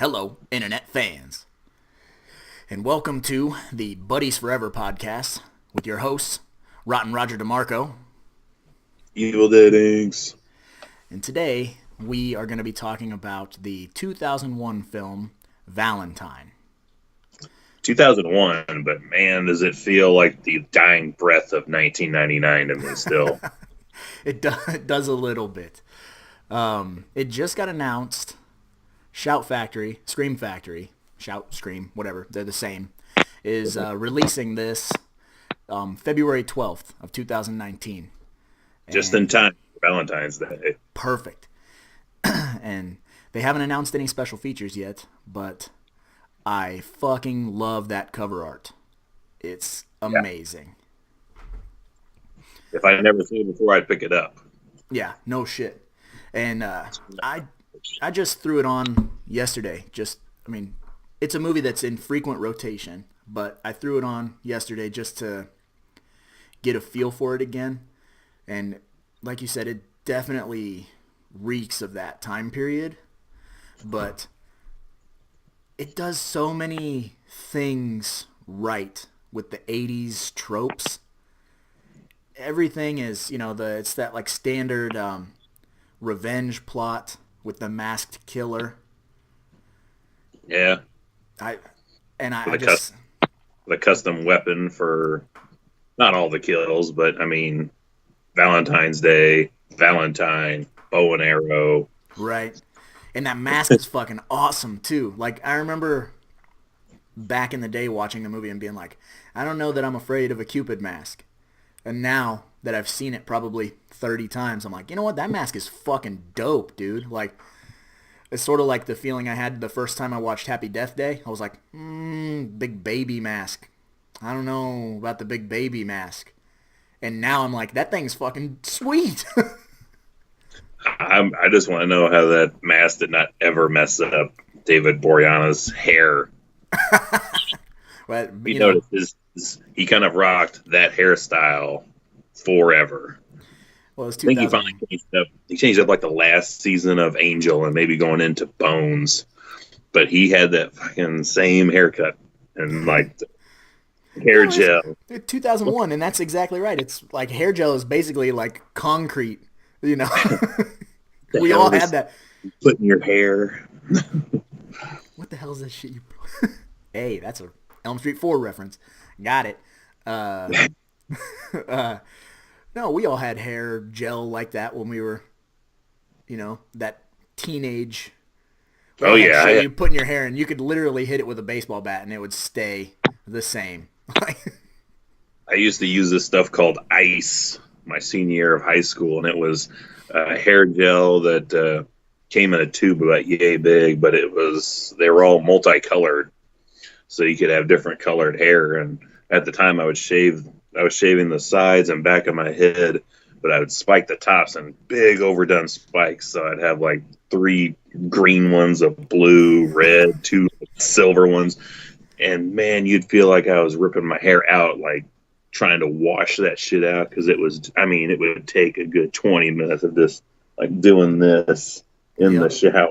Hello, Internet fans, and welcome to the Buddies Forever podcast with your hosts, Rottin Roger DeMarco. Evildeadinks. And today, we are going to be talking about the 2001 film, Valentine. 2001, but man, does it feel like the dying breath of 1999 to me still. It does a little bit. It just got announced. Shout Factory, Scream Factory, Shout, Scream, whatever, they're the same, is releasing this February 12th of 2019. Just in time for Valentine's Day. Perfect. And they haven't announced any special features yet, but I fucking love that cover art. It's amazing. If I never seen it before, I'd pick it up. Yeah, no shit. And I just threw it on yesterday. It's a movie that's in frequent rotation, but I threw it on yesterday just to get a feel for it again. And like you said, it definitely reeks of that time period, but it does so many things right with the 80s tropes. Everything is, it's that like standard revenge plot with the masked killer. Yeah. The custom weapon for not all the kills, but Valentine's Day, Valentine, bow and arrow. Right. And that mask is fucking awesome too. Like, I remember back in the day watching the movie and being like, I don't know that I'm afraid of a Cupid mask. And now that I've seen it probably 30 times, I'm like, you know what? That mask is fucking dope, dude. Like, it's sort of like the feeling I had the first time I watched Happy Death Day. I was like, big baby mask. I don't know about the big baby mask. And now I'm like, that thing's fucking sweet. I just want to know how that mask did not ever mess up David Boreanaz's hair. But, you noticed he kind of rocked that hairstyle forever. Well, it's I think he finally changed up. He changed up like the last season of Angel and maybe going into Bones. But he had that fucking same haircut and like hair gel. 2001, and that's exactly right. It's like hair gel is basically like concrete, We all had that. Put in your hair. What the hell is that shit you... Hey, that's a Elm Street 4 reference. Got it. No, we all had hair gel like that when we were, that teenage... Oh, yeah. You put in your hair, and you could literally hit it with a baseball bat, and it would stay the same. I used to use this stuff called Ice my senior year of high school, and it was hair gel that came in a tube about yay big, but they were all multicolored, so you could have different colored hair. And at the time, I was shaving the sides and back of my head, but I would spike the tops in big overdone spikes. So I'd have like 3 green ones, a blue, red, 2 silver ones. And man, you'd feel like I was ripping my hair out, like trying to wash that shit out. Cause it would take a good 20 minutes of just like doing this in the shower.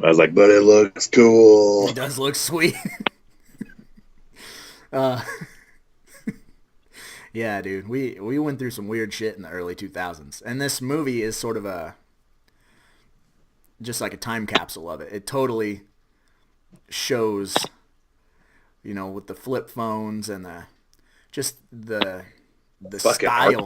I was like, but it looks cool. It does look sweet. Yeah, dude, we went through some weird shit in the early 2000s, and this movie is sort of just like a time capsule of it. It totally shows, with the flip phones and the style.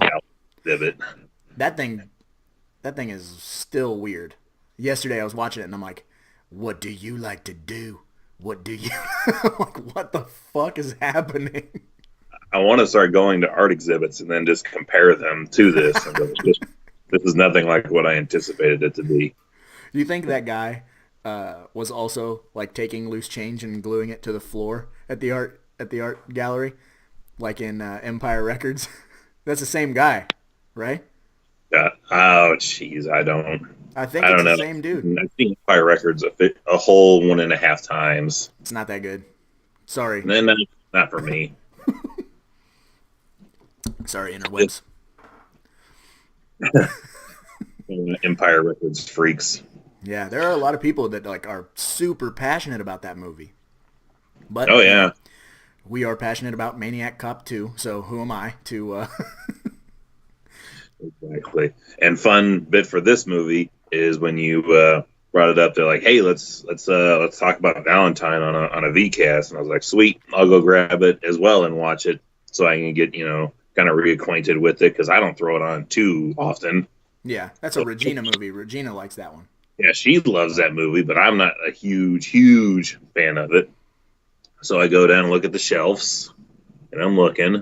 That thing is still weird. Yesterday I was watching it and I'm like, what do you like to do? What do you like? What the fuck is happening? I want to start going to art exhibits and then just compare them to this. This is nothing like what I anticipated it to be. Do you think that guy was also like taking loose change and gluing it to the floor at the art gallery, like in Empire Records? That's the same guy, right? Oh, jeez, I think it's the same dude. I've seen Empire Records a whole 1.5 times. It's not that good. Sorry. Then not for me. Sorry, interwebs. Empire Records freaks. Yeah, there are a lot of people that like are super passionate about that movie. But Oh yeah, we are passionate about Maniac Cop 2, so who am I to exactly. And fun bit for this movie is when you brought it up. They're like, "Hey, let's talk about Valentine on a VCast," and I was like, "Sweet, I'll go grab it as well and watch it so I can get kind of reacquainted with it because I don't throw it on too often." Yeah, that's a So, Regina movie. Regina likes that one. yeah, she loves that movie, but I'm not a huge fan of it. So I go down and look at the shelves, and I'm looking,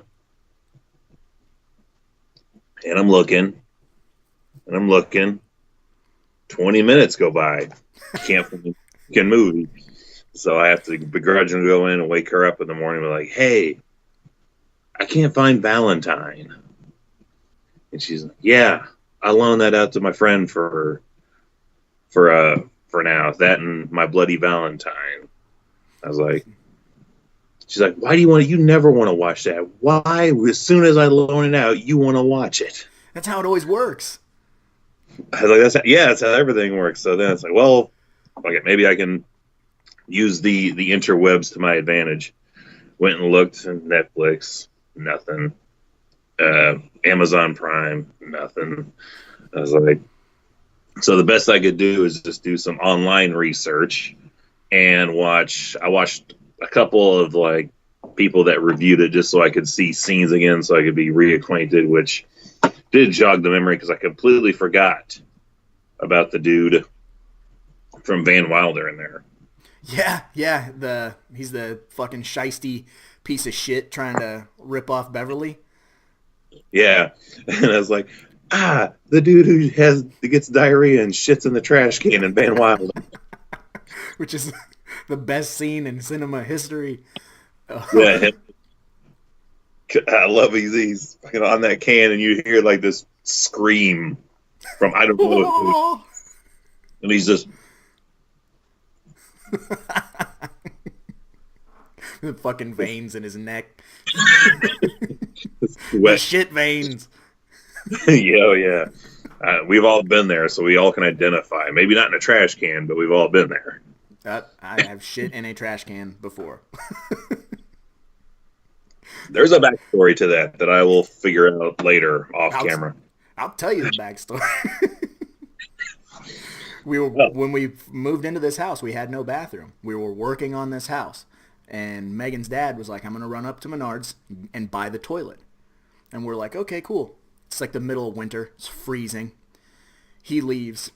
and I'm looking, and I'm looking. 20 minutes go by. Can't find the fucking movie. So I have to begrudgingly go in and wake her up in the morning and be like, "Hey, I can't find Valentine." And she's like, "Yeah, I loaned that out to my friend for now. That and My Bloody Valentine." I was like, she's like, "Why do you never want to watch that? Why, as soon as I loan it out, you want to watch it?" That's how it always works. I was like, that's how everything works. So then it's like, well, okay, maybe I can use the interwebs to my advantage. Went and looked at Netflix, nothing. Amazon Prime, nothing. I was like, so the best I could do is just do some online research and watch. I watched a couple of like people that reviewed it just so I could see scenes again, so I could be reacquainted, which did jog the memory because I completely forgot about the dude from Van Wilder in there. Yeah. He's the fucking shisty piece of shit trying to rip off Beverly. Yeah, and I was like, the dude who gets diarrhea and shits in the trash can in Van Wilder. Which is the best scene in cinema history. Yeah, I love he's fucking on that can, and you hear like this scream from I don't know, and he's just the fucking veins in his neck. The wet. shit veins. Yeah. We've all been there, so we all can identify. Maybe not in a trash can, but we've all been there. I have shit in a trash can before. There's a backstory to that I will figure out later off camera. I'll tell you the backstory. When we moved into this house, we had no bathroom. We were working on this house, and Megan's dad was like, "I'm gonna run up to Menards and buy the toilet." And we're like, "Okay, cool." It's like the middle of winter. It's freezing. He leaves,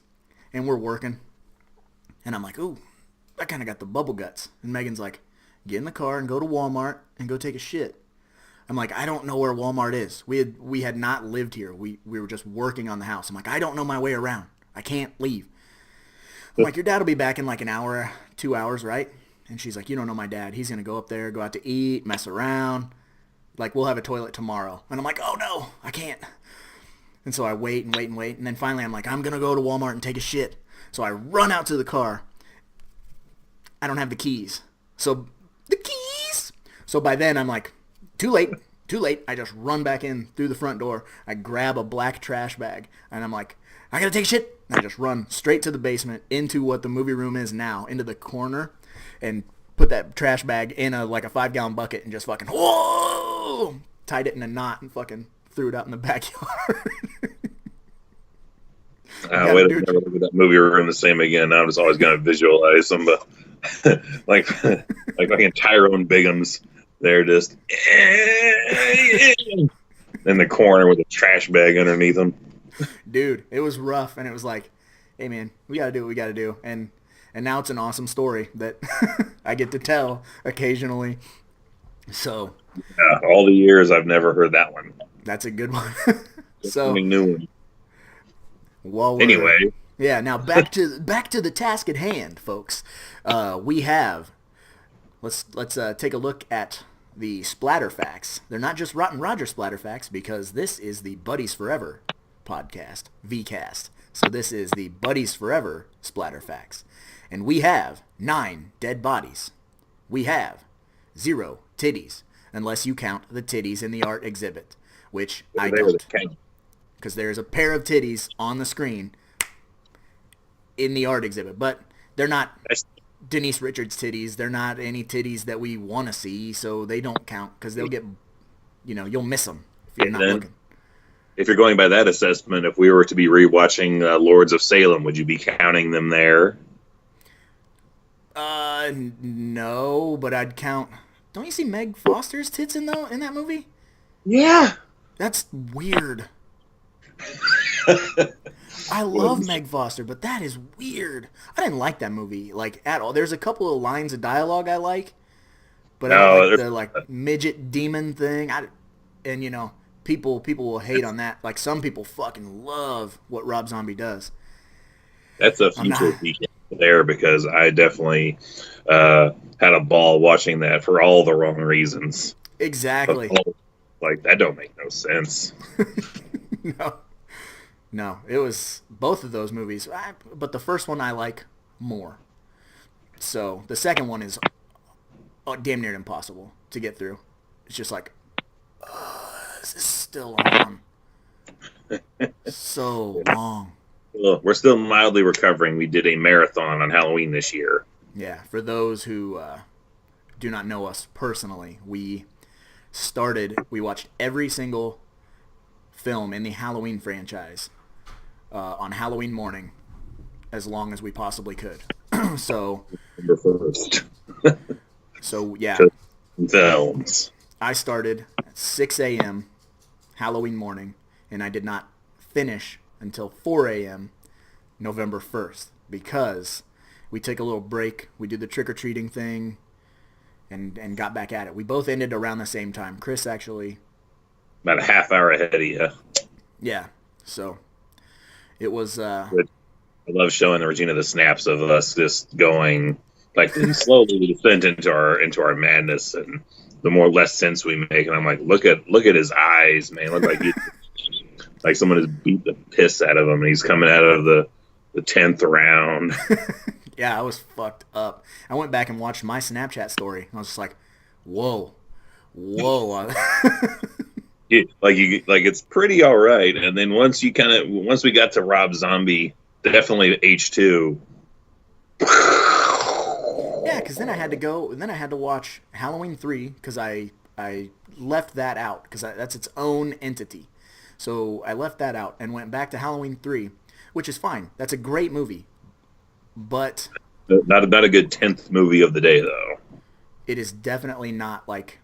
and we're working. And I'm like, "Ooh, I kind of got the bubble guts." And Megan's like, "Get in the car and go to Walmart and go take a shit." I'm like, "I don't know where Walmart is. We had not lived here. We were just working on the house." I'm like, "I don't know my way around. I can't leave." I'm like, "Your dad will be back in like an hour, 2 hours, right?" And she's like, "You don't know my dad. He's going to go up there, go out to eat, mess around. Like, we'll have a toilet tomorrow." And I'm like, "Oh, no, I can't." And so I wait. And then finally I'm like, "I'm going to go to Walmart and take a shit." So I run out to the car. I don't have the keys. So, the keys! So by then I'm like, too late. I just run back in through the front door. I grab a black trash bag. And I'm like, "I got to take a shit." And I just run straight to the basement into what the movie room is now, into the corner, and put that trash bag in a 5-gallon bucket and just fucking, whoa! Tied it in a knot and fucking threw it out in the backyard. Wait, I'll never look at that movie room the same again. Now I'm just always going to visualize them, like fucking Tyrone Bigums. They're just in the corner with a trash bag underneath them. Dude, it was rough, and it was like, "Hey man, we gotta do what we gotta do." And now it's an awesome story that I get to tell occasionally. So yeah, all the years I've never heard that one. That's a good one. So new one. Anyway, yeah. Now back to the task at hand, folks. We have let's take a look at the splatter facts. They're not just Rottin Roger splatter facts, because this is the Buddies Forever podcast, VCast. So this is the Buddies Forever splatter facts. And we have 9 dead bodies. We have 0 titties, unless you count the titties in the art exhibit, which I don't. Because there's a pair of titties on the screen. in the art exhibit, but they're not That's- Denise Richards titties. They're not any titties that we want to see, so they don't count because they'll get, you'll miss them if you're not then, looking. if you're going by that assessment, if we were to be rewatching Lords of Salem, would you be counting them there? No, but I'd count. Don't you see Meg Foster's tits in that movie? Yeah. That's weird. I love Meg Foster, but that is weird. I didn't like that movie like at all. There's a couple of lines of dialogue I like, but I don't like the like midget demon thing. People will hate on that. Like some people fucking love what Rob Zombie does. That's a future feature there because I definitely had a ball watching that for all the wrong reasons. Exactly. Like that don't make no sense. No, it was both of those movies, but the first one I like more. So the second one is damn near impossible to get through. It's just like, is this still on? So long. Well, we're still mildly recovering. We did a marathon on Halloween this year. Yeah, for those who do not know us personally, we watched every single film in the Halloween franchise on Halloween morning as long as we possibly could. So yeah. Films. I started at 6 a.m. Halloween morning, and I did not finish until 4 a.m. November 1st because we took a little break. We did the trick-or-treating thing and got back at it. We both ended around the same time. Chris actually... About a half hour ahead of you. Yeah, so it was... I love showing Regina the snaps of us just going, like, and slowly descend into our madness, and the more less sense we make. And I'm like, look at his eyes, man. Look like someone has beat the piss out of him, and he's coming out of the 10th round. Yeah, I was fucked up. I went back and watched my Snapchat story. I was just like, whoa. It's pretty all right. And then once we got to Rob Zombie, definitely H2. Yeah, because then I had to watch Halloween 3 because I left that out because that's its own entity. So I left that out and went back to Halloween 3, which is fine. That's a great movie. But not a good 10th movie of the day, though. It is definitely not like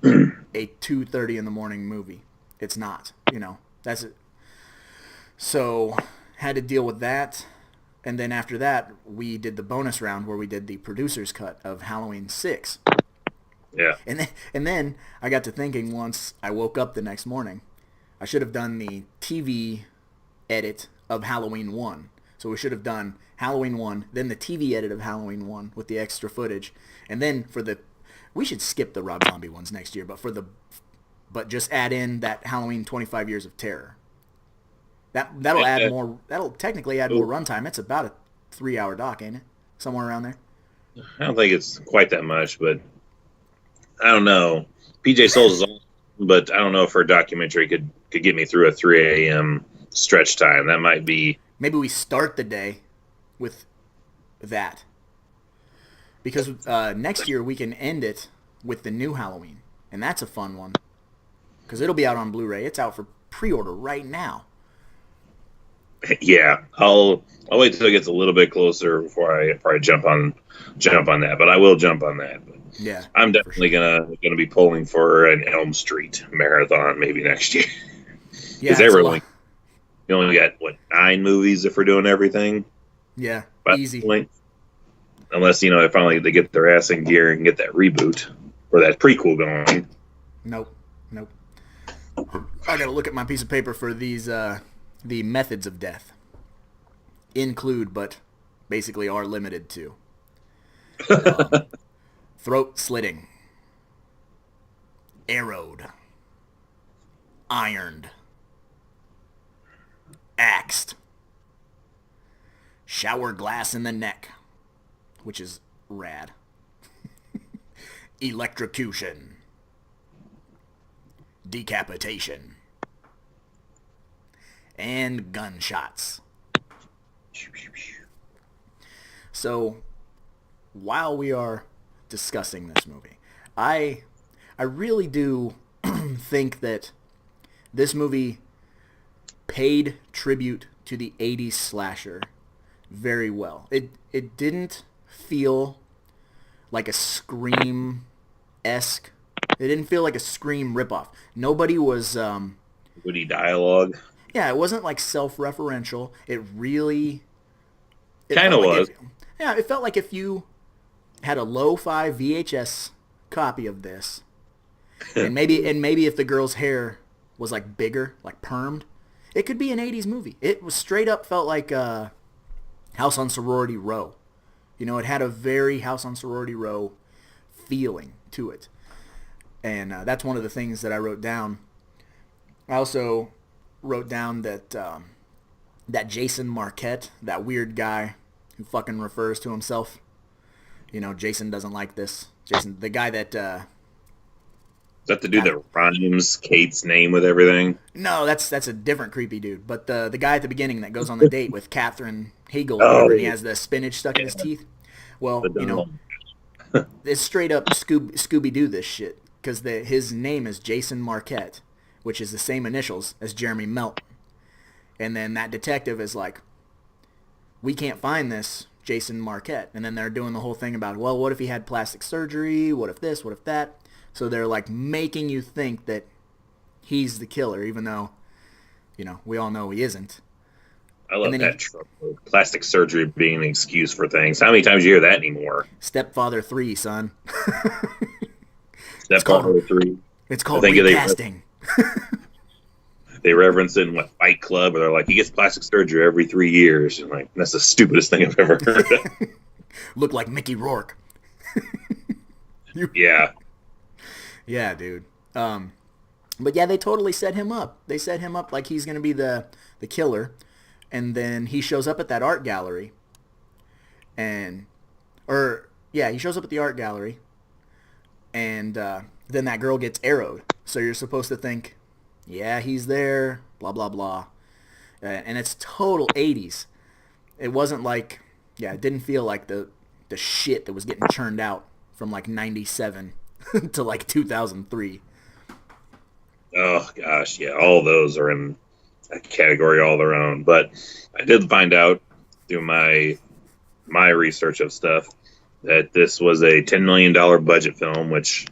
a 2:30 in the morning movie. It's not. That's it. So had to deal with that. And then after that, we did the bonus round where we did the producer's cut of Halloween 6. Yeah. And then I got to thinking once I woke up the next morning, I should have done the TV edit of Halloween 1. So we should have done Halloween 1, then the TV edit of Halloween 1 with the extra footage. And then we should skip the Rob Zombie ones next year, but just add in that Halloween 25 Years of Terror. That'll technically add more runtime. It's about a 3-hour doc, ain't it? Somewhere around there. I don't think it's quite that much, but I don't know. PJ Souls is awesome, but I don't know if her documentary could get me through a 3 a.m. stretch time. That might be... Maybe we start the day with that. Because next year we can end it with the new Halloween. And that's a fun one. Because it'll be out on Blu-ray. It's out for pre-order right now. Yeah, I'll wait till it gets a little bit closer before I probably jump on that. But I will jump on that. But yeah, I'm definitely gonna be pulling for an Elm Street marathon maybe next year. Yeah, because you only got 9 movies if we're doing everything. Yeah, easy. Unless they get their ass in gear and get that reboot or that prequel going. Nope. I gotta look at my piece of paper for these. The methods of death include, but basically are limited to, throat slitting, arrowed, ironed, axed, shower glass in the neck, which is rad, electrocution, decapitation, and gunshots. So while we are discussing this movie, I really do think that this movie paid tribute to the 80s slasher very well. It didn't feel like a Scream-esque. It didn't feel like a Scream ripoff. Nobody was Witty dialogue. yeah, it wasn't like self-referential. It really Kind of was. It felt like if you had a lo-fi VHS copy of this, and maybe if the girl's hair was like bigger, like permed, it could be an 80s movie. It was straight up felt like House on Sorority Row. You know, it had a very House on Sorority Row feeling to it. And that's one of the things that I wrote down. I also wrote down that that Jason Marquette, that weird guy who fucking refers to himself. You know, Jason doesn't like this. Jason, the guy that... Is that the dude that rhymes Kate's name with everything? No, that's a different creepy dude. But the guy at the beginning that goes on the date with Catherine Hagel, and he has the spinach stuck in his teeth. Well, you know, it's straight up Scooby-Doo this shit. Because his name is Jason Marquette, which is the same initials as Jeremy Melton. And then that detective is like, we can't find this Jason Marquette. And then they're doing the whole thing about, well, what if he had plastic surgery? What if this? What if that? So they're like making you think that he's the killer, even though, you know, we all know he isn't. I love that trope. Plastic surgery being an excuse for things. How many times do you hear that anymore? Stepfather 3, son. Stepfather 3. It's called recasting. They reference it in Fight Club, where they're like, he gets plastic surgery every 3 years. And like, that's the stupidest thing I've ever heard. Look like Mickey Rourke. Yeah. Yeah, dude. But yeah, they totally set him up. They set him up like he's going to be the killer. And then he shows up at that art gallery. He shows up at the art gallery. And then that girl gets arrowed. So you're supposed to think, yeah, he's there, blah, blah, blah. And it's total 80s. It wasn't like, it didn't feel like the shit that was getting churned out from like 97 to like 2003. Oh, gosh, yeah. All those are in a category all their own. But I did find out through my research of stuff that this was a $10 million budget film, which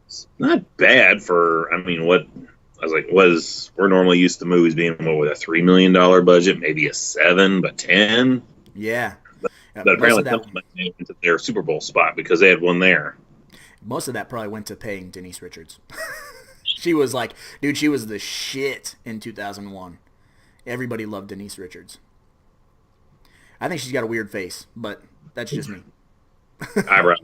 is not bad for, what I was like, we're normally used to movies being with a $3 million budget, maybe a 7, but 10. Yeah. But apparently that went into their Super Bowl spot because they had one there. Most of that probably went to paying Denise Richards. She was like, dude, she was the shit in 2001. Everybody loved Denise Richards. I think she's got a weird face, but that's just me. Eyebrow.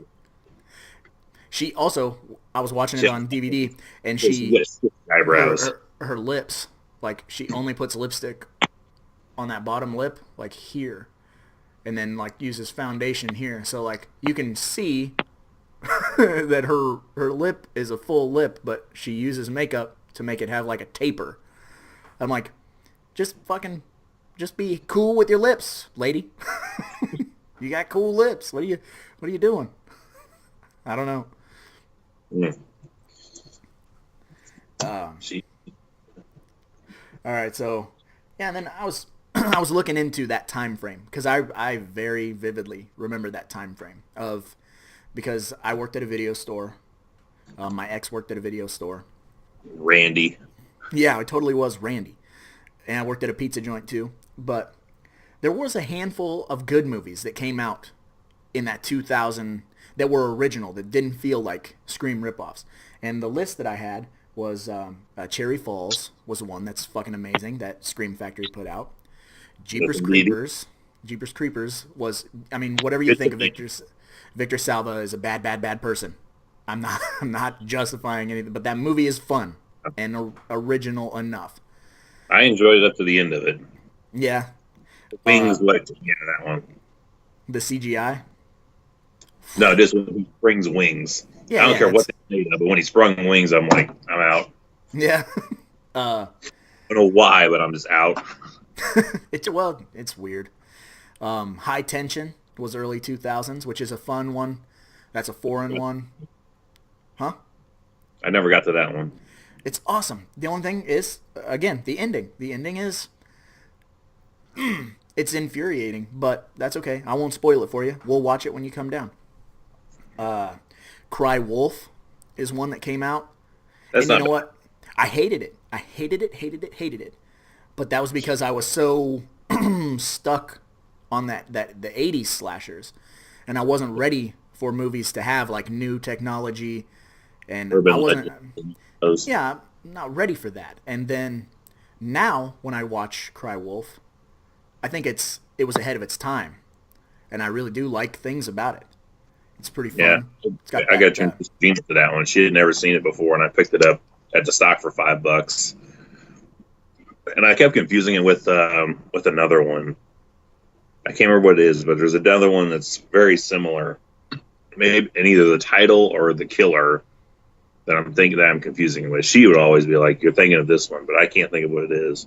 She also, I was watching it on DVD, and eyebrows. Her lips, like she only puts lipstick on that bottom lip, like here, and then like uses foundation here. So like you can see that her lip is a full lip, but she uses makeup to make it have like a taper. I'm like, just be cool with your lips, lady. You got cool lips. What are you doing? I don't know. Yeah. All right, so and then I was I was looking into that time frame because I very vividly remember that time frame because I worked at a video store. My ex worked at a video store. Randy. Yeah, it totally was Randy. And I worked at a pizza joint too. But there was a handful of good movies that came out in that 2000 that were original, that didn't feel like Scream ripoffs. And the list that I had was Cherry Falls was one that's fucking amazing that Scream Factory put out. Jeepers Creepers. Jeepers Creepers was, whatever you think of Victor Salva is a bad person. I'm not justifying anything, but that movie is fun and original enough. I enjoyed it up to the end of it. Yeah. Wings went to the end of that one. The CGI? No, just when he springs wings. Yeah, I don't care what they made of, but when he sprung wings, I'm like, I'm out. Yeah. I don't know why, but I'm just out. It's weird. High Tension was early 2000s, which is a fun one. That's a foreign one. Huh? I never got to that one. It's awesome. The only thing is, again, the ending. The ending is, it's infuriating, but that's okay. I won't spoil it for you. We'll watch it when you come down. Cry Wolf is one that came out. That's And you not know what? I hated it. I hated it. But that was because I was so stuck on the 80s slashers. And I wasn't ready for movies to have like new technology. And urban I wasn't, legend. Those. yeah, not ready for that. And then now when I watch Cry Wolf, I think it was ahead of its time. And I really do like things about it. It's pretty fun. Yeah, It's got I got that, introduced to that one. She had never seen it before, and I picked it up at the stock for $5. And I kept confusing it with another one. I can't remember what it is, but there's another one that's very similar. Maybe in either the title or the killer that I'm thinking that I'm confusing it with. She would always be like, "You're thinking of this one," but I can't think of what it is.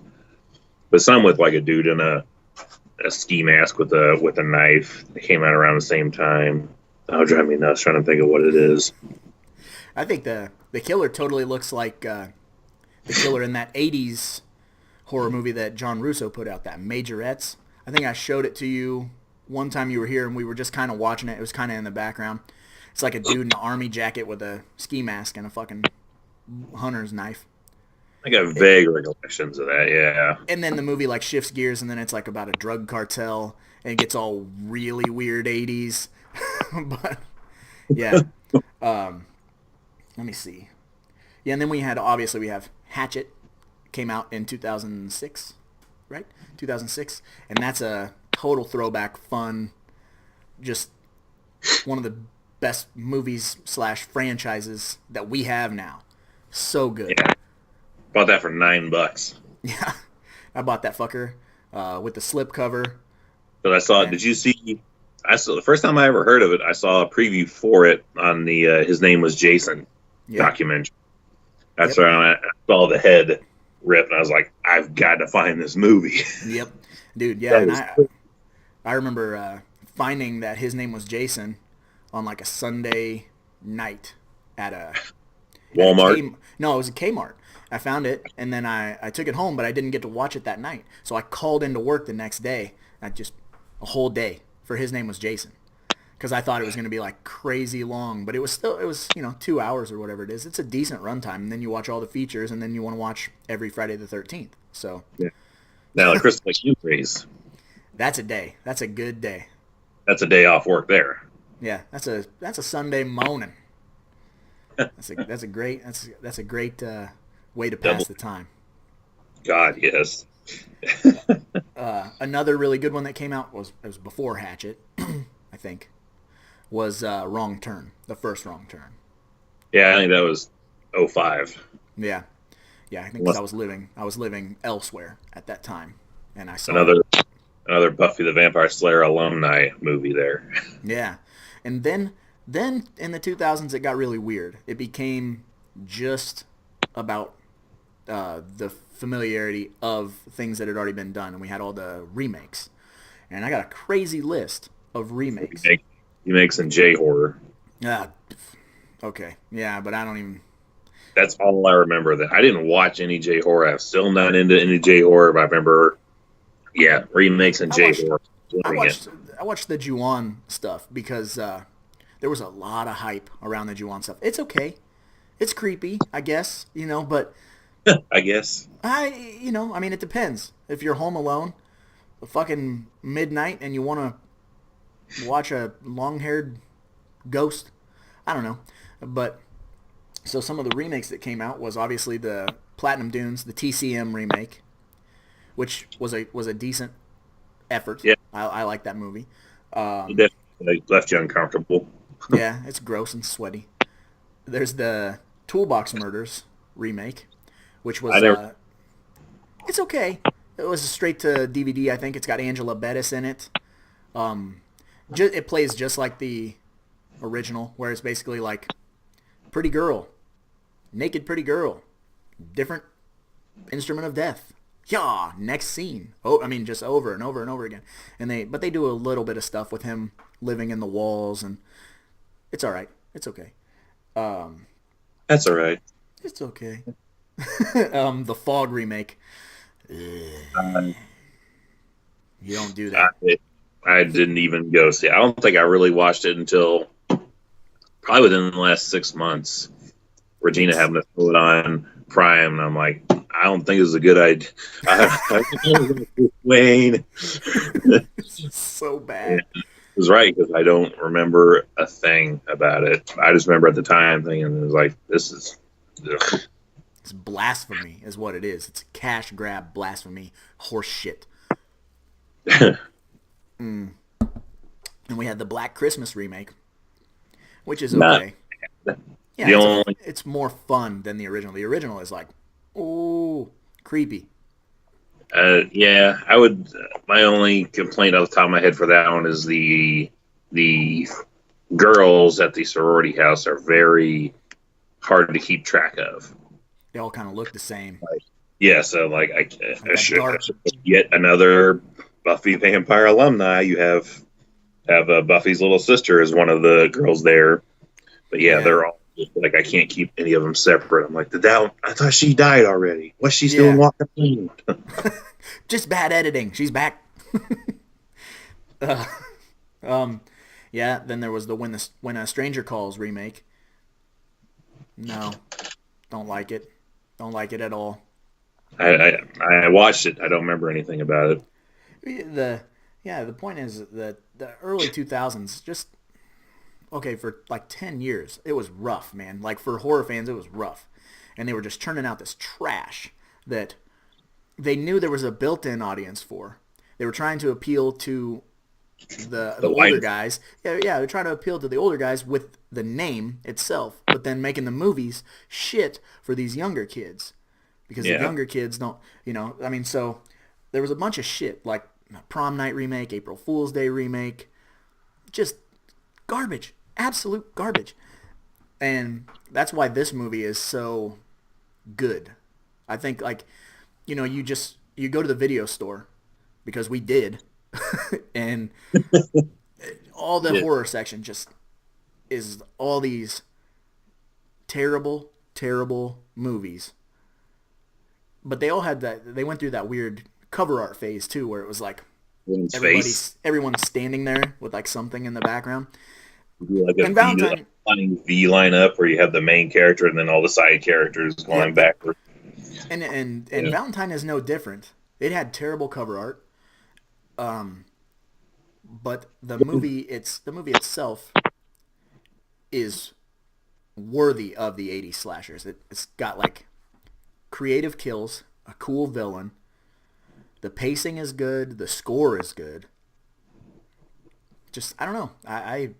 But some with like a dude in a ski mask with a knife. They came out around the same time. That would drive me nuts trying to think of what it is. I think the killer totally looks like the killer in that 80s horror movie that John Russo put out, that Majorettes. I think I showed it to you one time you were here and we were just kind of watching it. It was kind of in the background. It's like a dude in an army jacket with a ski mask and a fucking hunter's knife. I got vague recollections of that, yeah. And then the movie like shifts gears and then it's like about a drug cartel and it gets all really weird 80s. But yeah. Let me see. Yeah, and then we have Hatchet, came out in 2006, right? 2006, and that's a total throwback, fun, just one of the best movies / franchises that we have now. So good. Yeah. Bought that for $9. Yeah, I bought that fucker with the slip cover. But I saw it. Did you see? I saw the first time I ever heard of it. I saw a preview for it on the His Name Was Jason documentary. That's where I saw the head rip, and I was like, I've got to find this movie. Yep, dude. Yeah, and I remember finding that His Name Was Jason on like a Sunday night at a Walmart. No, it was a Kmart. I found it, and then I took it home, but I didn't get to watch it that night. So I called into work the next day, just a whole day for His Name Was Jason, because I thought it was going to be like crazy long, but it was 2 hours or whatever it is. It's a decent runtime, and then you watch all the features, and then you want to watch every Friday the 13th. So yeah. Now the Crystal Lake Youth Race. That's a day. That's a good day. That's a day off work there. Yeah, that's a Sunday morning. That's a great way to pass the time. God, yes. Another really good one that came out was before Hatchet, I think, was Wrong Turn, the first Wrong Turn. Yeah, I think that was 2005. Yeah, I think 'cause I was living elsewhere at that time, and I saw another Buffy the Vampire Slayer alumni movie there. Yeah, and then in the 2000s it got really weird. It became just about the familiarity of things that had already been done, and we had all the remakes. And I got a crazy list of remakes. Remakes and J-horror. Okay. Yeah, but I don't even... That's all I remember. That I didn't watch any J-horror. I'm still not into any J-horror, but I remember, remakes and J-horror. I watched the Ju-On stuff because there was a lot of hype around the Ju-On stuff. It's okay. It's creepy, I guess, but... I guess. It depends. If you're home alone, fucking midnight, and you want to watch a long-haired ghost, I don't know. But, so some of the remakes that came out was obviously the Platinum Dunes, the TCM remake, which was a decent effort. Yeah. I like that movie. It definitely left you uncomfortable. Yeah, it's gross and sweaty. There's the Toolbox Murders remake, which was it's okay. It was straight to DVD. I think it's got Angela Bettis in it. It plays just like the original, where it's basically like naked pretty girl, different instrument of death, Yeah, next scene. Oh, I mean, just over and over and over again. But they do a little bit of stuff with him living in the walls, and it's all right. It's okay. Um, That's all right. it's okay. The Fog remake. Uh, You don't do that. I, I didn't even go see. I don't think I really watched it until probably within the last 6 months. Regina It's having to throw it on Prime, and I'm like, I don't think this is a good idea. I think Wayne so bad. was right because I don't remember a thing about it. I just remember at the time thinking it was like, this is. Ugh. It's blasphemy, is what it is. It's a cash grab blasphemy horse shit. And we had the Black Christmas remake, which is Not okay. Yeah, the only. it's more fun than the original. The original is like, oh, creepy. Yeah, I would. My only complaint off the top of my head for that one is the girls at the sorority house are very hard to keep track of. They all kind of look the same. Yeah, so like I That should dark. yet another Buffy vampire alumni. You have Buffy's little sister is one of the girls there, but yeah, Yeah. they're all like I can't keep any of them separate. I'm like, I thought she died already. What's she Yeah. doing walking around? Just bad editing. She's back. uh, um, yeah. Then there was the When a Stranger Calls remake. No, don't like it. Don't like it at all. I watched it. I don't remember anything about it. The point is that the early 2000s just okay for like 10 years it was rough, man. Like for horror fans it was rough, and they were just churning out this trash that they knew there was a built-in audience for. They were trying to appeal to the older guys. Yeah, they're trying to appeal to the older guys with the name itself, but then making the movies shit for these younger kids because the younger kids don't, I mean, so there was a bunch of shit like Prom Night remake, April Fool's Day remake, just garbage, absolute garbage. And that's why this movie is so good. I think you go to the video store because we did and all the horror section just is all these terrible, terrible movies. But they all had they went through that weird cover art phase too, where it was like everyone's standing there with like something in the background. Like and Valentine V line up where you have the main character and then all the side characters going backward. And Valentine is no different. It had terrible cover art. But the movie itself is worthy of the 80s slashers. It's got like creative kills, a cool villain. The pacing is good. The score is good. Just I don't know. I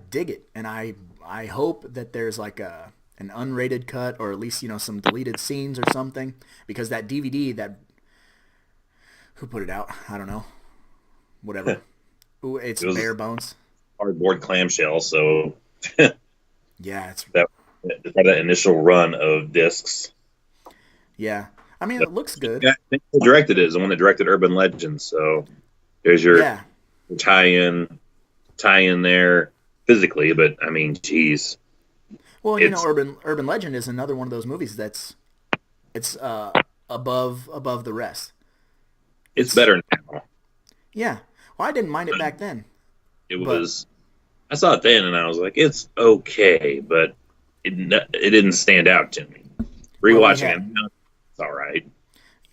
dig it, and I hope that there's like an unrated cut or at least some deleted scenes or something, because that DVD who put it out? I don't know. Whatever. Ooh, it was bare bones. Cardboard clamshell, so yeah, it's that initial run of discs. Yeah, I mean it looks good. Yeah, I think who directed it is the one that directed Urban Legends. So there's your tie-in there physically, but I mean, geez. Well, Urban Legend is another one of those movies it's above the rest. It's better now. Yeah. Well, I didn't mind it back then. I saw it then and I was like, it's okay, but it didn't stand out to me. Rewatching it now, it's all right.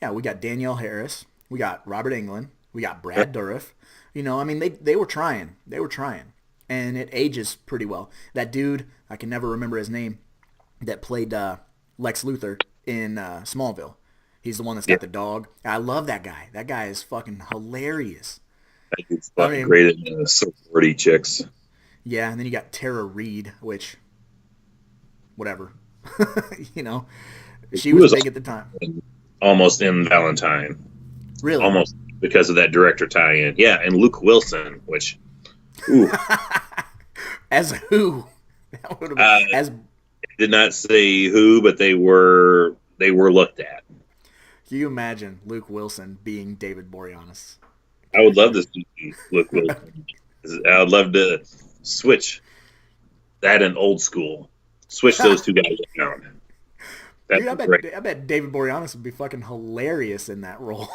Yeah, we got Danielle Harris. We got Robert Englund. We got Brad Dourif. I mean, they were trying. They were trying. And it ages pretty well. That dude, I can never remember his name, that played Lex Luthor in Smallville. He's the one that's got the dog. I love that guy. That guy is fucking hilarious. He's fucking great at sorority chicks. Yeah, and then you got Tara Reid, which, whatever. She was big at the time. Almost in Valentine. Really? Almost because of that director tie-in. Yeah, and Luke Wilson, which... Ooh. As who? That would have been, did not say who, but they were looked at. Can you imagine Luke Wilson being David Boreanaz? I would love to see Luke Wilson. I would love to switch that and old school. Switch those two guys around. That'd Dude, be great. I bet David Boreanaz would be fucking hilarious in that role.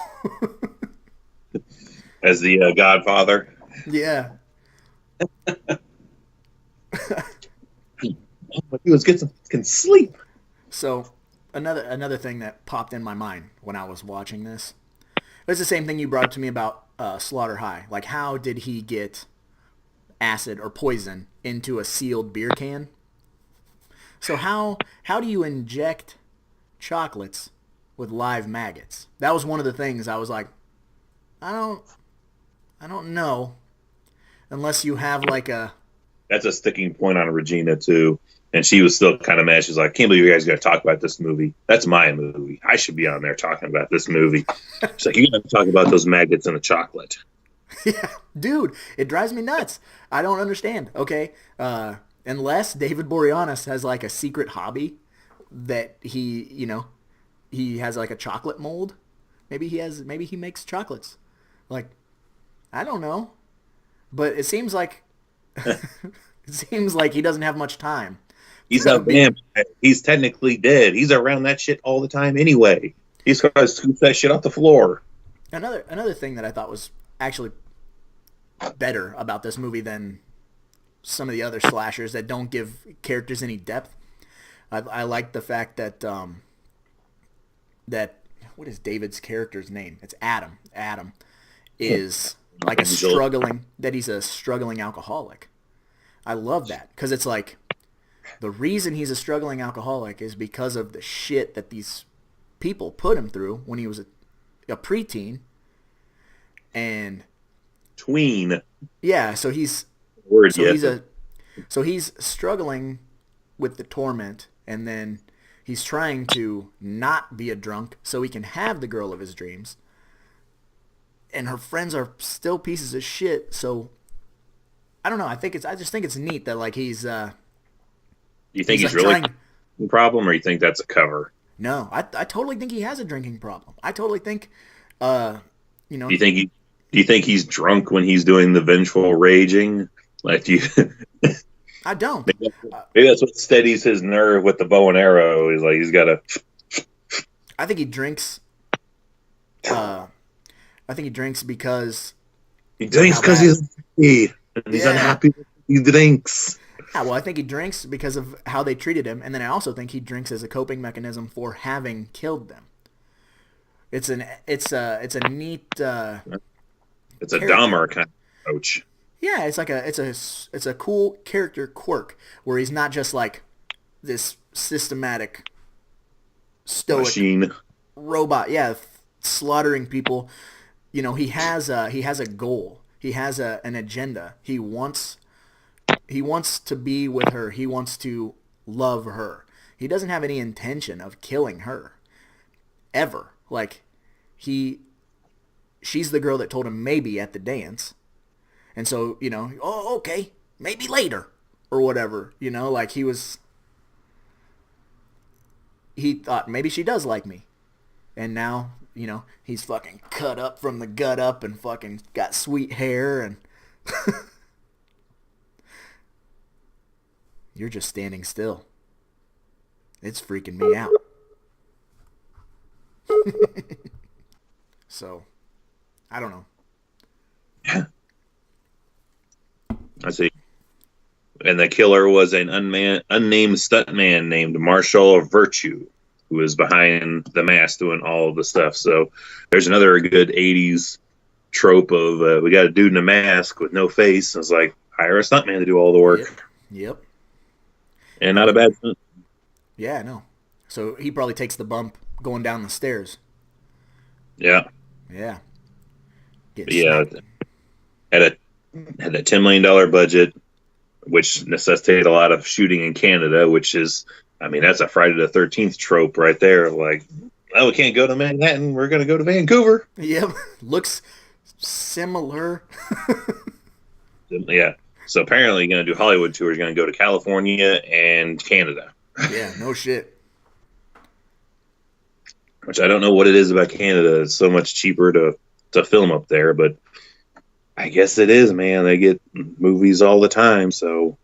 As the Godfather. Yeah. He was getting some sleep. So another thing that popped in my mind when I was watching this, it's the same thing you brought up to me about Slaughter High. Like, how did he get acid or poison into a sealed beer can? So how do you inject chocolates with live maggots? That was one of the things I was like, I don't know, unless you have like a. That's a sticking point on Regina too, and she was still kind of mad. She's like, "Can't believe you guys are going to talk about this movie. That's my movie. I should be on there talking about this movie." She's like, "You got to talk about those maggots in the chocolate." Yeah, dude, it drives me nuts. I don't understand. Okay, unless David Boreanaz has like a secret hobby that he has like a chocolate mold. Maybe he makes chocolates. Like, I don't know, but it seems like he doesn't have much time. He's a vampire. He's technically dead. He's around that shit all the time anyway. He's got to scoop that shit off the floor. Another thing that I thought was actually better about this movie than some of the other slashers that don't give characters any depth. I like the fact that what is David's character's name? It's Adam. Adam is like he's a struggling alcoholic. I love that because it's like the reason he's a struggling alcoholic is because of the shit that these people put him through when he was a preteen. And tween. Yeah, so he's struggling with the torment, and then he's trying to not be a drunk so he can have the girl of his dreams. And her friends are still pieces of shit, so I don't know. I just think it's neat that like he's you think he's really a problem, or you think that's a cover? No, I totally think he has a drinking problem. I totally think Do you think he's drunk when he's doing the vengeful raging? Like, do you I don't. Maybe that's what steadies his nerve with the bow and arrow. He's like, he's got to. I think he drinks. I think he drinks because. He drinks because he's unhappy. He drinks. Yeah, well, I think he drinks because of how they treated him, and then I also think he drinks as a coping mechanism for having killed them. It's a neat. It's a Dahmer kind of approach. Yeah, it's a cool character quirk where he's not just like this systematic stoic machine robot. Yeah, slaughtering people. He has a goal. He has an agenda. He wants to be with her. He wants to love her. He doesn't have any intention of killing her ever. Like she's the girl that told him maybe at the dance. And so, oh, okay, maybe later or whatever, like he thought maybe she does like me. And now, he's fucking cut up from the gut up and fucking got sweet hair and you're just standing still. It's freaking me out. So, I don't know. Yeah. I see. And the killer was an unnamed stuntman named Marshall Virtue, who is behind the mask doing all of the stuff. So there's another good 80s trope of we got a dude in a mask with no face. And it's like, hire a stuntman to do all the work. Yep. And not a bad stunt. Yeah, no. So he probably takes the bump going down the stairs. Yeah. Yeah. Yeah. Had a $10 million budget, which necessitated a lot of shooting in Canada, which is, that's a Friday the 13th trope right there. Like, we can't go to Manhattan. We're going to go to Vancouver. Yep. Looks similar. Yeah. So apparently you're going to do Hollywood tours. You're going to go to California and Canada. Yeah, no shit. which I don't know what it is about Canada. It's so much cheaper to film up there, but I guess it is, man. They get movies all the time, so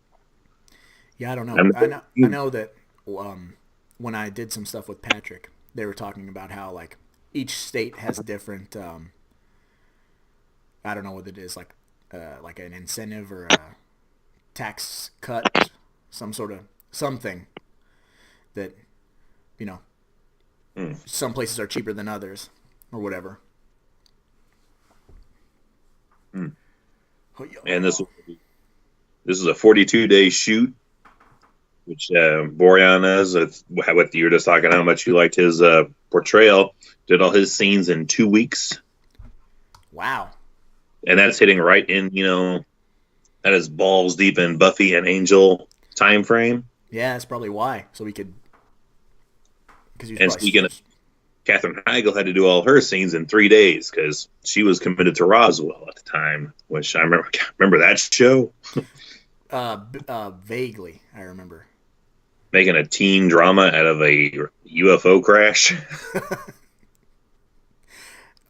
Yeah, I don't know. I'm I know that when I did some stuff with Patrick, they were talking about how like each state has different. I don't know what it is, like an incentive or a tax cut, some sort of something that you know some places are cheaper than others or whatever. Oh, and this is a 42-day shoot, which Boreanaz, what you were just talking, how much you liked his portrayal, did all his scenes in 2 weeks, Wow. and that's hitting right in that is balls deep in Buffy and Angel time frame. Yeah, that's probably why. So we could, because he's And probably speaking of, Katherine Heigl had to do all her scenes in 3 days because she was committed to Roswell at the time, which I remember that show. Vaguely, I remember. Making a teen drama out of a UFO crash.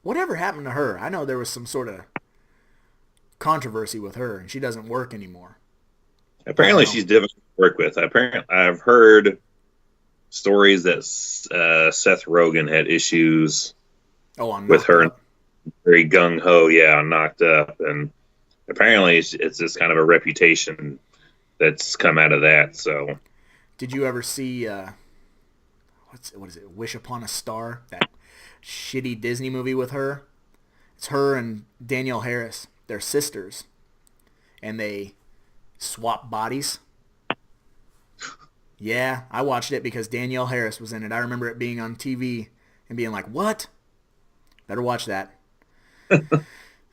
Whatever happened to her? I know there was some sort of controversy with her, and she doesn't work anymore. Apparently, she's difficult to work with. Apparently, I've heard stories that Seth Rogen had issues with her. Up. Very gung ho, yeah, Knocked Up, and apparently it's just kind of a reputation that's come out of that. So, did you ever see what is it? Wish Upon a Star, that shitty Disney movie with her? It's her and Danielle Harris. They're sisters, and they swap bodies. Yeah, I watched it because Danielle Harris was in it. I remember it being on TV and being like, "What? Better watch that." The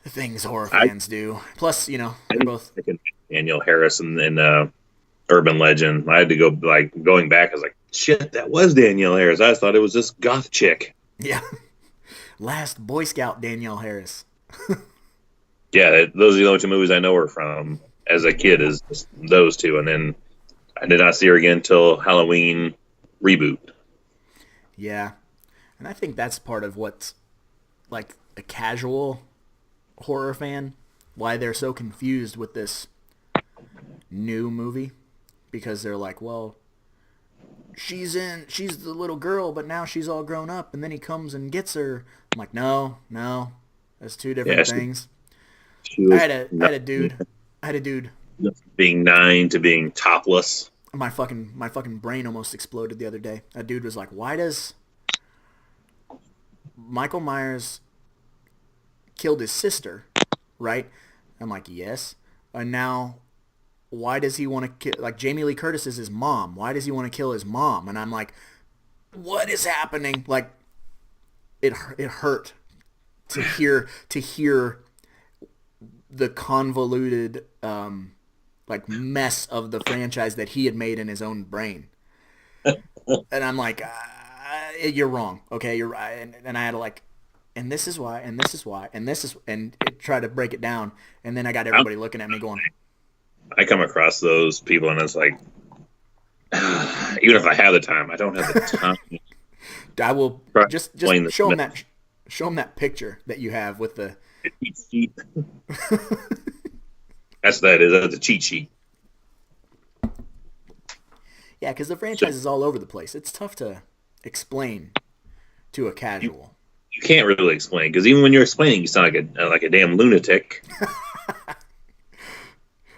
things horror fans do. Plus, they're both Danielle Harris and Urban Legend. I had to go going back. I was like, "Shit, that was Danielle Harris." I thought it was this goth chick. Yeah, last Boy Scout Danielle Harris. Yeah, those are the only two movies I know her from as a kid. Is just those two, and then I did not see her again until Halloween reboot. Yeah, and I think that's part of what's like a casual horror fan, why they're so confused with this new movie, because they're like, well, she's the little girl, but now she's all grown up, and then he comes and gets her. I'm like, no, that's two different things. I had a dude being 9 to being topless. My fucking brain almost exploded the other day. A dude was like, why does Michael Myers killed his sister, right? I'm like, yes. And now, why does he want to kill, like, Jamie Lee Curtis is his mom. Why does he want to kill his mom? And I'm like, what is happening? Like, it hurt to hear the convoluted mess of the franchise that he had made in his own brain. And I'm like, you're wrong. Okay, you're right. And I had to and this is why, and this is why, and this is, and try to break it down. And then I got everybody looking at me going, I come across those people, and it's like, even if I have the time, I don't have the time. I will just show them that picture that you have with the cheat sheet. That's a cheat sheet. Yeah, because the franchise is all over the place. It's tough to explain to a casual. You can't really explain, because even when you're explaining, you sound like a damn lunatic.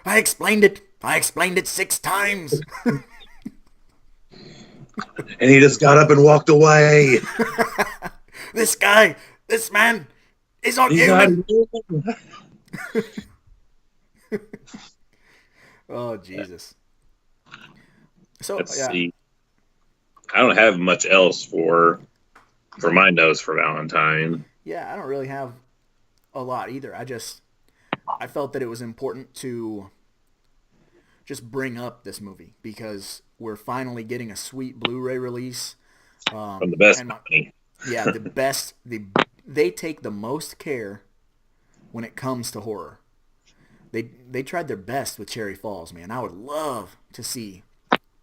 I explained it 6 times. And he just got up and walked away. This man, is not human. Oh, Jesus. So let's see. I don't have much else for my notes for Valentine. Yeah, I don't really have a lot either. I felt that it was important to just bring up this movie because we're finally getting a sweet Blu-ray release. From the best company. Yeah, the best. They take the most care when it comes to horror. They tried their best with Cherry Falls, man. I would love to see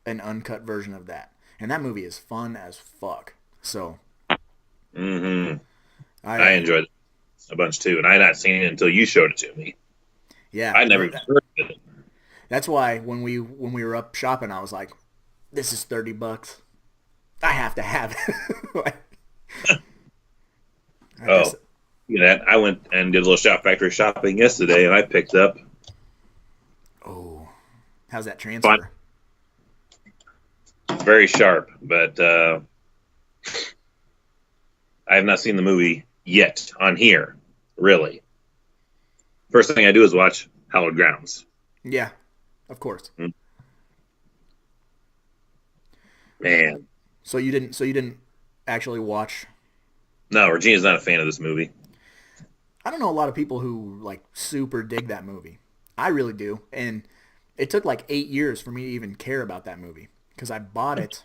an uncut version of that. And that movie is fun as fuck. So Mm-hmm. I enjoyed it a bunch too, and I had not seen it until you showed it to me. Yeah, I never even heard of it. that's why when we were up shopping, I was like, "This is $30. I have to have it." Like, I Oh, just you know, I went and did a little shop factory shopping yesterday, and I picked up oh, how's that fun, transfer? very sharp, but I have not seen the movie yet on here. Really, first thing I do is watch Hallowed Grounds. Yeah, of course. Man, So you didn't actually watch. no, Regina's not a fan of this movie. I don't know a lot of people who like super dig that movie. I really do, and it took like 8 years for me to even care about that movie because I bought it,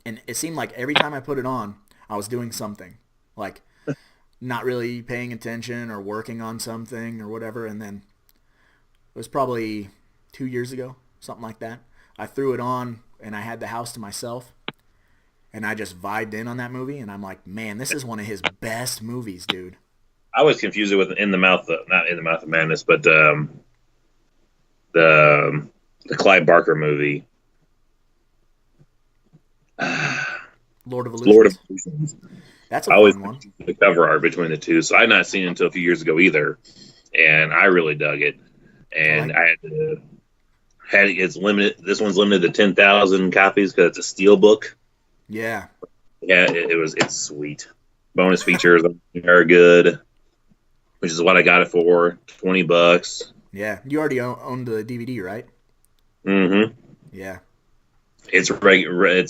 and it seemed like every time I put it on, I was doing something, like not really paying attention or working on something or whatever. And then it was probably 2 years ago, something like that. I threw it on, and I had the house to myself, and I just vibed in on that movie. And I'm like, man, this is one of his best movies, dude. I always confuse it with In the Mouth, not In the Mouth of Madness, but the Clive Barker movie, Lord of Lord of Illusions. Illusions. That's I a always fun one. confuse the cover art between the two, so I had not seen it until a few years ago either, and I really dug it. I And like. I had it's limited. This one's limited to 10,000 copies because it's a steel book. Yeah, Yeah, it's sweet. Bonus features are good, which is what I got it for, $20. yeah. You already owned the DVD, right? Mm-hmm. Yeah, It's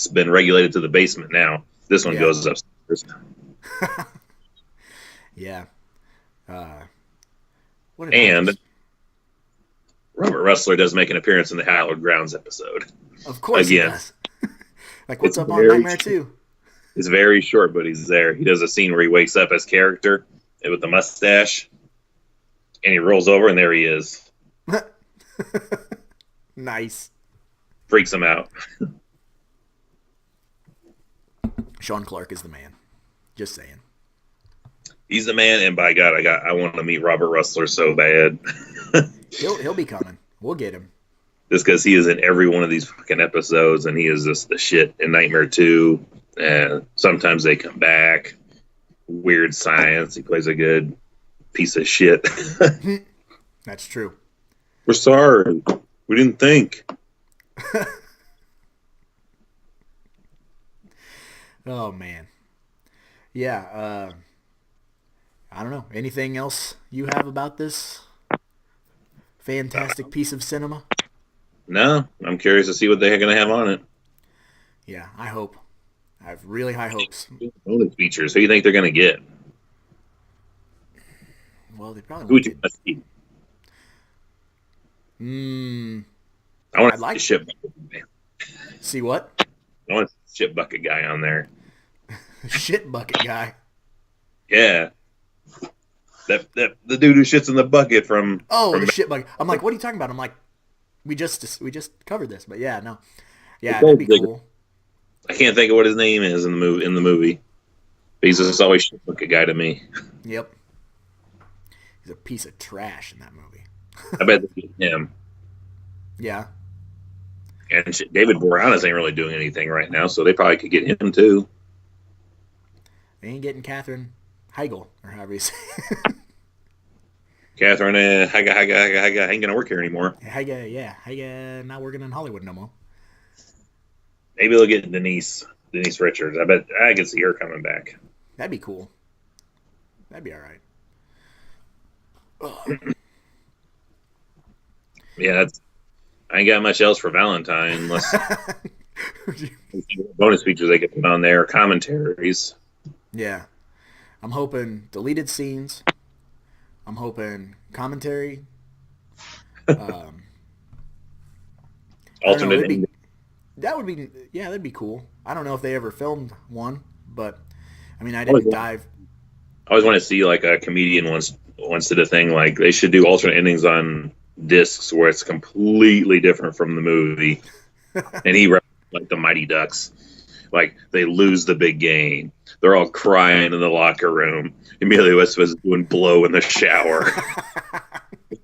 been regulated to the basement now. This one yeah, goes upstairs. yeah. Uh, what did I And just? Robert Rustler does make an appearance in the Hallowed Grounds episode. Of course he Again, does. Like, what's it's up on very Nightmare 2? it's very short, but he's there. He does a scene where he wakes up as character with the mustache, and he rolls over, and there he is. Nice. Freaks him out. Sean Clark is the man. Just saying. He's the man, and by God, I want to meet Robert Rustler so bad. He'll be coming. We'll get him. Just because he is in every one of these fucking episodes, and he is just the shit in Nightmare 2. And sometimes they come back. Weird Science. He plays a good piece of shit. That's true. We're sorry. We didn't think. Oh man. Yeah. I don't know. Anything else you have about this fantastic piece of cinema? No, I'm curious to see what they're going to have on it. Yeah, I hope. I have really high hopes. Bonus features. Who do you think they're going to get? Well, they probably Who won't would you get. want to see? Mm, I want I'd to see like a ship bucket guy. see what I want to see a ship bucket guy on there. shit bucket guy. Yeah. That the dude who shits in the bucket Oh, from the shit bucket. I'm like, what are you talking about? I'm like, we just covered this, but yeah, no, yeah, that'd be cool. I can't think of what his name is in the movie. But he's just always shit bucket guy to me. Yep, he's a piece of trash in that movie. I bet they get him. Yeah, And David Boreanaz ain't really doing anything right now, so they probably could get him too. they ain't getting Katherine Heigl or however you say. Catherine, Haga ain't gonna work here anymore. Heigl, yeah, Heigl not working in Hollywood no more. Maybe they'll get Denise Richards. I bet I could see her coming back. That'd be cool. That'd be all right. Ugh. Yeah, I ain't got much else for Valentine unless bonus features they could put on there, commentaries. Yeah, I'm hoping deleted scenes. I'm hoping commentary. I don't know, Alternate it'd be, ending. that would be yeah, that'd be cool. I don't know if they ever filmed one, but I mean, I Always didn't want- dive. I always want to see like a comedian once did a thing like they should do alternate endings on discs where it's completely different from the movie. And he referenced, like the Mighty Ducks, like they lose the big game. They're all crying in the locker room. Emilio Estevez is doing blow in the shower.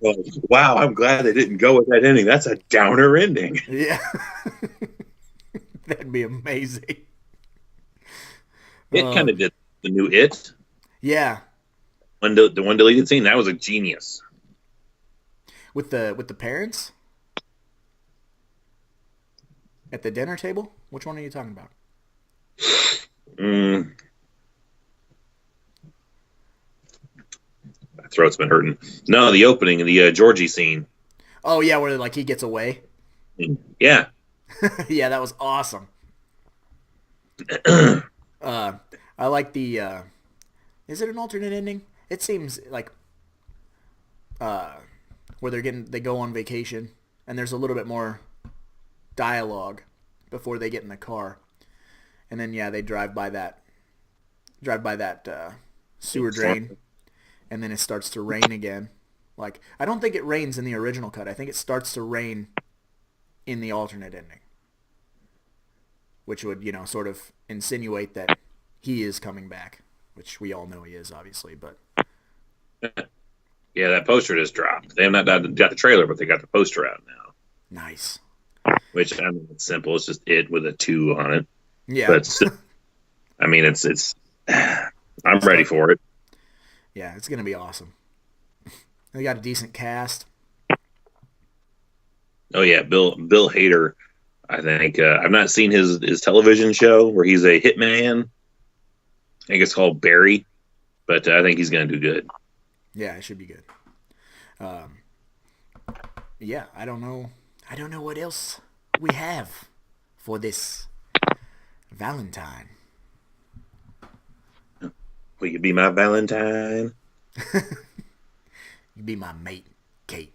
Like, wow, I'm glad they didn't go with that ending. That's a downer ending. Yeah. That'd be amazing. It kind of did the new It. Yeah. The one deleted scene, that was a genius. With the parents? At the dinner table? Which one are you talking about? My throat's been hurting. No, the opening, the Georgie scene. Oh yeah, where like he gets away. Yeah. Yeah, that was awesome. I like the. Is it an alternate ending? It seems like where they go on vacation and there's a little bit more dialogue before they get in the car, and then yeah, they drive by that sewer drain, and then it starts to rain again. Like I don't think it rains in the original cut. I think it starts to rain in the alternate ending, which would sort of insinuate that he is coming back, which we all know he is, obviously. But yeah, that poster just dropped. They have not got the trailer, but they got the poster out now. Nice. Which I mean, it's simple. It's just It with a 2 on it. Yeah. But I mean, it's. I'm ready for it. Yeah, it's gonna be awesome. They got a decent cast. Oh yeah, Bill Hader. I think I've not seen his television show where he's a hitman. I think it's called Barry, but I think he's going to do good. Yeah, it should be good. Yeah, I don't know what else we have for this Valentine. Will you be my Valentine? You be my mate, Kate.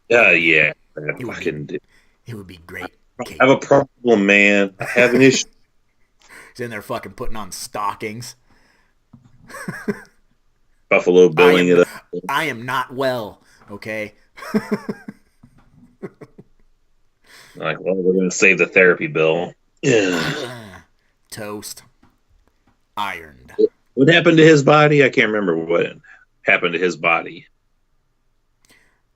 Yeah. It would be great, Kate. I have a problem, man. I have an issue. He's in there fucking putting on stockings. Buffalo billing it up. I am not well, okay? Like, well, we're going to save the therapy bill. Toast. Ironed. What happened to his body? I can't remember what happened to his body.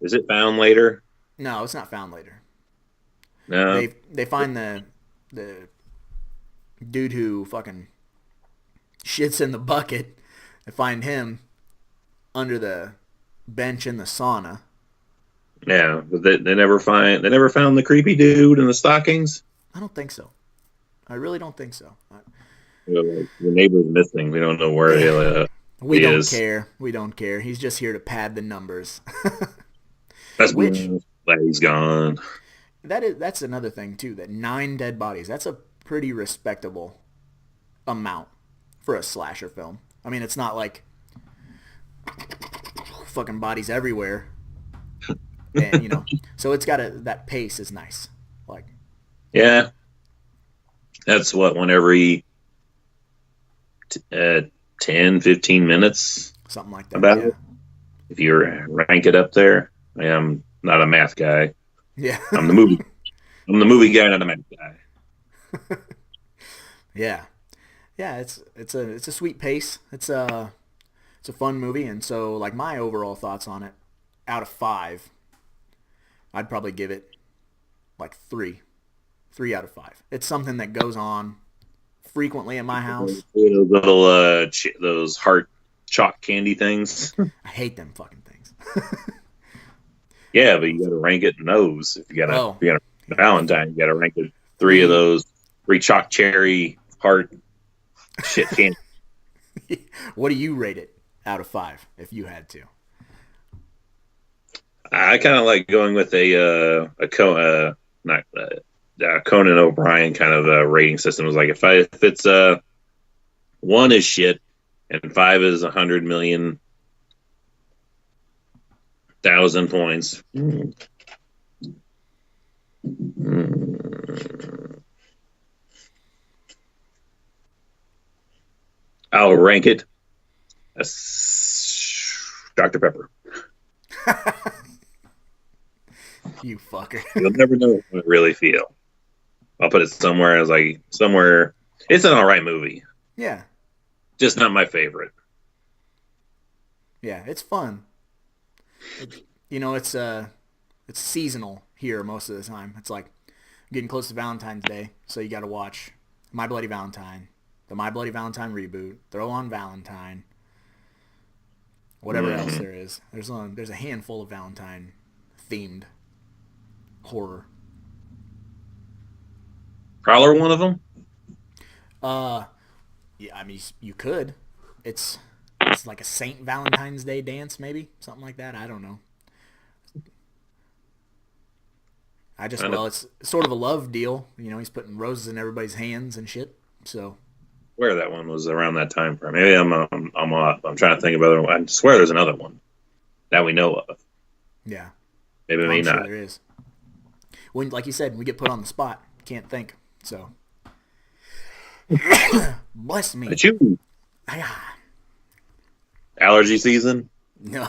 Is it found later? No, it's not found later. No. They find the dude who fucking shits in the bucket. They find him under the bench in the sauna. Yeah, but they never found the creepy dude in the stockings. I don't think so. I really don't think so. The neighbor's missing. We don't know where he is. We don't care. We don't care. He's just here to pad the numbers. Glad he's gone. That's another thing too. That 9 dead bodies. That's a pretty respectable amount for a slasher film. I mean, it's not like fucking bodies everywhere, and so it's got that pace is nice. Like, yeah, that's one every 10, 15 minutes, something like that. About it. If you rank it up there, I'm not a math guy. Yeah, I'm the movie guy, not a math guy. Yeah, it's a sweet pace. It's a fun movie, and so like my overall thoughts on it, out of 5, I'd probably give it like 3 out of 5. It's something that goes on frequently in my house. Those little those heart chalk candy things. I hate them fucking things. Yeah, but you got to rank it in those. If you got a Valentine, you got to rank it 3 of those 3 chalk cherry heart shit candy. What do you rate it out of 5 if you had to? I kind of like going with a Conan O'Brien kind of a rating system. It was like if it's 1 is shit and 5 is 100,000,000 points. I'll rank it as Dr. Pepper. You fucker. You'll never know what I really feel. I'll put it somewhere as like somewhere. It's an all right movie, Yeah. just not my favorite. Yeah, it's fun. It's seasonal here most of the time. It's like getting close to Valentine's Day, so you got to watch My Bloody Valentine, the My Bloody Valentine reboot, throw on Valentine, whatever else there is. There's a handful of Valentine themed horror. Prowler, one of them. Yeah, I mean you could. It's like a Saint Valentine's Day dance, maybe something like that. I don't know. It's sort of a love deal. He's putting roses in everybody's hands and shit. So Where that one was around that time frame. Maybe I'm off. I'm trying to think of other one. I swear there's another one that we know of. yeah, Maybe I'm maybe sure not. there is. When, like you said, we get put on the spot, can't think. So bless me. But you allergy season? No,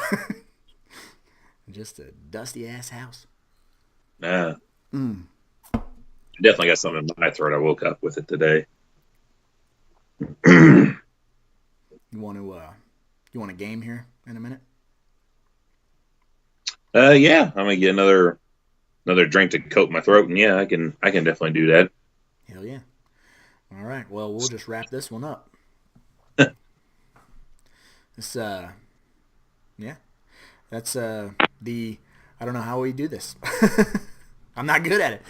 just a dusty ass house. Nah. I definitely got something in my throat. I woke up with it today. You want a game here in a minute? Yeah, I'm gonna get another drink to coat my throat, and yeah, I can definitely do that. Hell yeah. All right. Well, we'll just wrap this one up. Yeah. That's I don't know how we do this. I'm not good at it.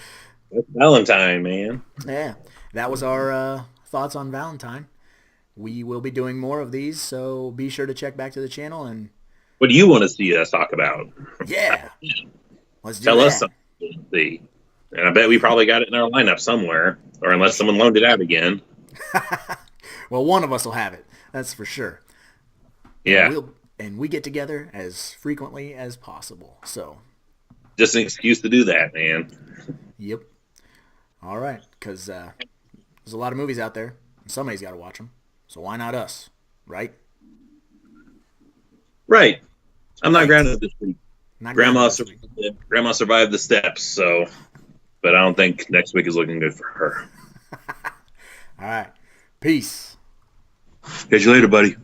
That's Valentine, man. Yeah. That was our thoughts on Valentine. We will be doing more of these, so be sure to check back to the channel and What do you want to see us talk about? yeah. Let's do Tell that. us something to see. And I bet we probably got it in our lineup somewhere, or unless someone loaned it out again. Well, one of us will have it. That's for sure. Yeah. And we get together as frequently as possible. So, Just an excuse to do that, man. yep. All right, because there's a lot of movies out there, and somebody's got to watch them. So why not us, right? Right. I'm not Right. grounded this week. Not Grandma grounded this week. survived the steps, so. But I don't think next week is looking good for her. All right. Peace. Catch you later, buddy.